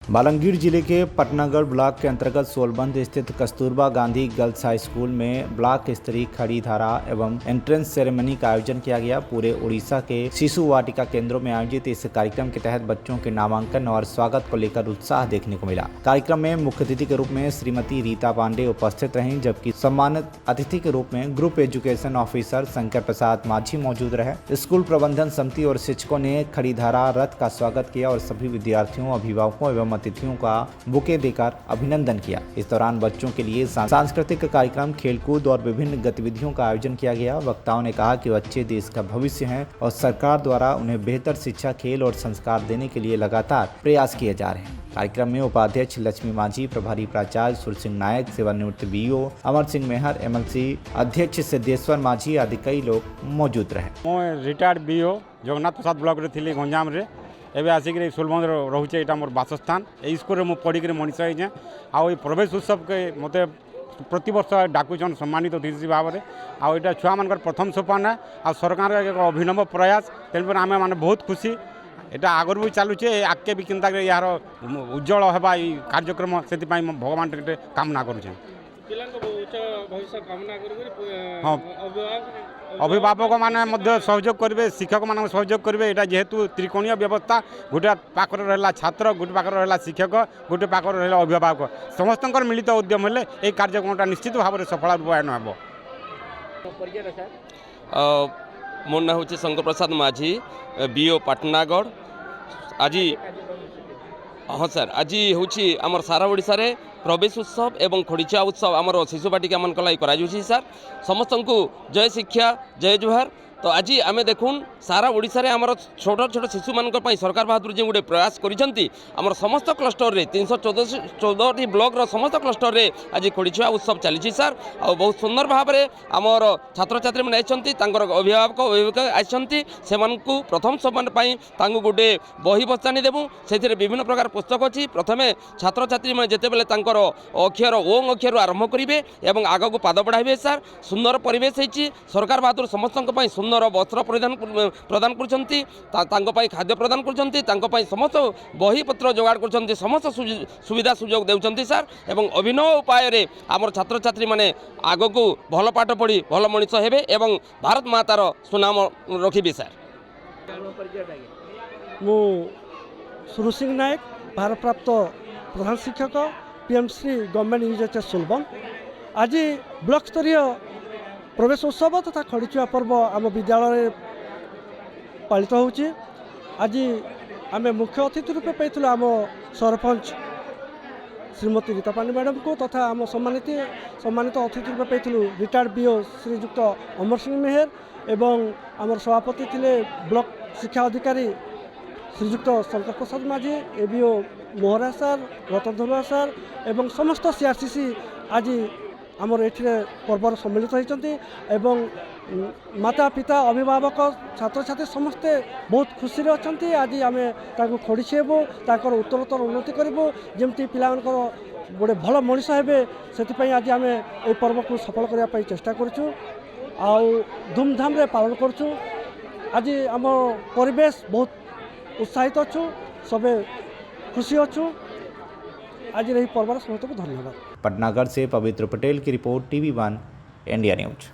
बालंगीर जिले के पटनागढ़ ब्लॉक के अंतर्गत सोलबंद स्थित Kasturba Gandhi girls high school में ब्लॉक स्तरीय खड़ी धारा एवं एंट्रेंस सेरेमनी का आयोजन किया गया। पूरे उड़ीसा के शिशु वाटिका केंद्रों में आयोजित इस कार्यक्रम के तहत बच्चों के नामांकन और स्वागत को लेकर उत्साह देखने को मिला। कार्यक्रम में मुख्य अतिथि के रूप में श्रीमती रीता पांडे उपस्थित रहीं, जबकि सम्मानित अतिथि के रूप में group education officer Shankar Prasad माझी मौजूद रहे। स्कूल प्रबंधन समिति और शिक्षकों ने खड़ी धारा रथ का स्वागत किया और सभी विद्यार्थियों, अभिभावकों एवं अतिथियों का बुके देकर अभिनंदन किया। इस दौरान बच्चों के लिए सांस्कृतिक कार्यक्रम, खेलकूद और विभिन्न गतिविधियों का आयोजन किया गया। वक्ताओं ने कहा कि बच्चे देश का भविष्य हैं और सरकार द्वारा उन्हें बेहतर शिक्षा, खेल और संस्कार देने के लिए लगातार प्रयास किए जा रहे हैं। कार्यक्रम में उपाध्यक्ष लक्ष्मी माझी, प्रभारी प्राचार्य सुर सिंह नायक, सेवानिवृत्त बीओ अमर सिंह मेहर, एमएलसी अध्यक्ष सिद्धेश्वर माझी आदि कई लोग मौजूद रहे। मैं रिटायर्ड बीओ जगन्नाथ प्रसाद ब्लॉक रे थी गंजाम रे, एवं आसिक सोलबंद रोचे यहाँ मोर बासस्थान। ये स्कूल में पढ़िक मनीष होइए आउ प्रवेश उत्सव के मत प्रति वर्ष डाकुन सम्मानित अतिथि भाव में। आईटा छुआ मान प्रथम सोपान है आ सरकार एक अभिनव प्रयास, तेणुकर आम मैंने बहुत खुशी। यहाँ आगु भी चलुचे, आगे भी चिंता यार उज्जवल होगा कार्यक्रम से भगवान कामना करुचे। हाँ, अभिभावक मैंने सहयोग करेंगे, शिक्षक मान सहयोग करेंगे। यहाँ जेहेतु त्रिकोणीय व्यवस्था, गोटे पाखर रहा छात्र, गोटे पाखर रहा शिक्षक, गोटे पाखर रहा अभिभावक, समस्त मिलित उद्यम हेले ये कार्यक्रमटा निश्चित भाव में सफल रूपायन हो। मो ना हूँ शंकर प्रसाद माझी, बीओ पाटनागढ़। आज हाँ सर, आज हूँ आमर सारा ओडिशा रे प्रवेश उत्सव एवं खड़ीचा उत्सव आमर शिशु बाटिका मान करा सर। समस्त को जय शिक्षा, जय जुहार। तो आज आम देखुन सारा ओडिशा रे आमर छोट छोट शिशु मान सरकार बहादुर जो गोटे प्रयास करिसेंती, आमर समस्त क्लस्टर रे 314 ब्लॉक रो समस्त क्लस्टर रे आज खड़ीछुआ उत्सव चली सर। आ बहुत सुंदर भाव में आमर छात्र छात्री मैंने आइछंती, तांकर अभिभावक आइछंती, सेमानकु प्रथम सम्मान पाई तांकु गोटे बही बस्तानी देबु। सेथिरे विभिन्न प्रकार पुस्तक अछि। प्रथमे छात्र छात्री मैंने जेतेबेले तांकर अक्षर ओं अक्षर आरंभ करिवे एवं आगक पाद बढ़ाइबे सर। सुंदर परिवेश होइछि। सरकार बहादुर समस्तक पई सुंदर वस्त्र प्रदान करछंती, खाद्य प्रदान करछंती, समस्त बही पत्र जोगाड़ करछंती, समस्त सुविधा सुयोग देउछंती सर। एवं अभिनव उपाय रे आमर छात्र छात्री माने आगकू भल पाठ पढ़ी भल मनीष हेबे एवं भारत मातार सुनाम रखिबे सर। मु सुर सिंह नायक, भारप्राप्त प्रधान शिक्षक, पीएमसी गवर्नमेंट यूएचएस सोलबंद। आज ब्लॉक स्तरीय प्रवेश उत्सव तथा खड़ीचुआ पर्व आम विद्यालय पालित होची। आज आम मुख्य अतिथि रूपे पाइलु आम सरपंच श्रीमती रीता पांडे मैडम को, तथा आम सम्मानित अतिथि रूपे पाइलु रिटायर्ड बीओ श्रीजुक्त अमर सिंह मेहर एवं आम सभापति थे ब्लॉक शिक्षा अधिकारी श्रीजुक्त शंकर प्रसाद माझी, एबीओ मोहरा सर, रतन धनुआ सर एवं समस्त सीआरसीसी आज आमर ये पर्वर सम्मिलित होती। माता पिता, अभिभावक, छात्र छात्री समस्ते बहुत खुशी अच्छा। आज आम खड़ीछेबू, ताकर उत्तरोत्तर उन्नति करूँ, जमती पिला गोटे भल मनीष हे से आज आम ये पर्व को सफल करने चेष्टा करूँ। धूमधाम रे पालन करूँ। आज आम परिवेश बहुत उत्साहित अच्छु, सबे खुशी अच्छु। आज यही पर्व समस्त को धन्यवाद। पटनागढ़ से पवित्र पटेल की रिपोर्ट, TV1 इंडिया न्यूज।